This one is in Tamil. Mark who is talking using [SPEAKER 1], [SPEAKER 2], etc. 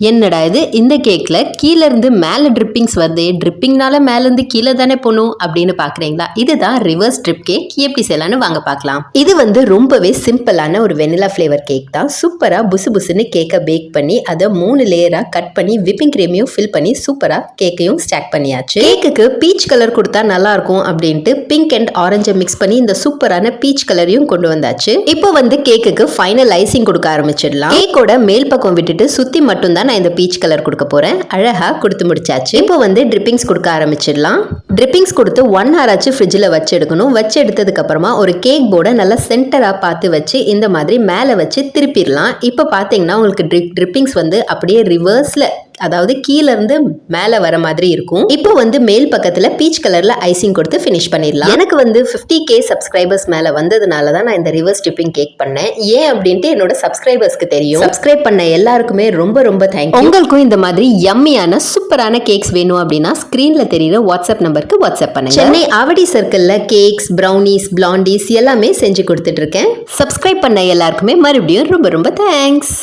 [SPEAKER 1] என்னடா இது இந்த கேக்ல கீழ இருந்து மேல ட்ரிப்பிங்ஸ் வருது, ட்ரிப்பிங்னால மேல இருந்து கீழே தானே போகணும் அப்படின்னு பாக்குறீங்களா? இதுதான் ரிவர்ஸ் ட்ரிப் கேக். எப்படி செய்யலாம்னு வாங்க பார்க்கலாம். இது வந்து ரொம்பவே சிம்பிளான ஒரு வெனிலா ஃபிளேவர் கேக் தான். சூப்பரா புசு புசுன்னு கேக்கை பேக் பண்ணி அதை 3 லேயரா கட் பண்ணி விப்பிங் கிரீமையும் ஃபில் பண்ணி சூப்பரா கேக்கையும் ஸ்டாக் பண்ணியாச்சு. கேக்குக்கு பீச் கலர் கொடுத்தா நல்லா இருக்கும் அப்படின்ட்டு பிங்க் அண்ட் ஆரஞ்சை மிக்ஸ் பண்ணி இந்த சூப்பரான பீச் கலரையும் கொண்டு வந்தாச்சு. இப்போ வந்து கேக்குக்கு ஃபைனல் ஐசிங் கொடுக்க ஆரம்பிச்சிடலாம். கேக்கோட மேல் பக்கம் விட்டுட்டு சுத்தி மட்டும் தான் நான் இந்த பீச் கலர் கொடுக்க போறேன். அழகா கொடுத்து முடிச்சாச்சு. இப்போ வந்து ட்ரிப்பிங்ஸ் கொடுக்க ஆரம்பிச்சிடலாம். ட்ரிப்பிங்ஸ் கொடுத்து 1 hour ஆச்சு ஃப்ரிட்ஜில் வச்சு எடுக்கணும். வச்சு எடுத்ததுக்கு அப்புறமா ஒரு கேக் போர்டை நல்லா சென்டரா பார்த்து வச்சு இந்த மாதிரி மேலே வச்சு திருப்பிடலாம். இப்போ பார்த்தீங்கன்னா உங்களுக்கு ட்ரிப்பிங்ஸ் வந்து அப்படியே ரிவர்ஸ்ல, அதாவது கீழ இருந்து மேல வர மாதிரி இருக்கும். இப்போ வந்து மேல் பக்கத்துல பீச் கலர்ல ஐசிங் கொடுத்து ஃபினிஷ் பண்ணிடலாம். எனக்கு வந்து 50k சப்ஸ்கிரைபர்ஸ் மேல வந்ததுனால தான் நான் இந்த ரிவர்ஸ் டிப்பிங் கேக் பண்ணேன். ஏன் அப்படின்ட்டு என்னோட சப்ஸ்கிரைபர்ஸ்க்கு தெரியும். சப்ஸ்கிரைப் பண்ண எல்லாருக்குமே ரொம்ப ரொம்ப தேங்க்யூ. உங்களுக்கும் இந்த மாதிரி யம்மியான சூப்பரான கேக்ஸ் வேணும் அப்படின்னா ஸ்கிரீன்ல தெரியுற வாட்ஸ்அப் நம்பருக்கு வாட்ஸ்அப் பண்ணுங்க. சென்னை ஆவடி சர்க்கிள்ல கேக்ஸ், ப்ரௌனிஸ், பிளாண்டிஸ் எல்லாமே செஞ்சு கொடுத்துட்டு இருக்கேன். சப்ஸ்கிரைப் பண்ண எல்லாருக்குமே மறுபடியும் ரொம்ப ரொம்ப தேங்க்ஸ்.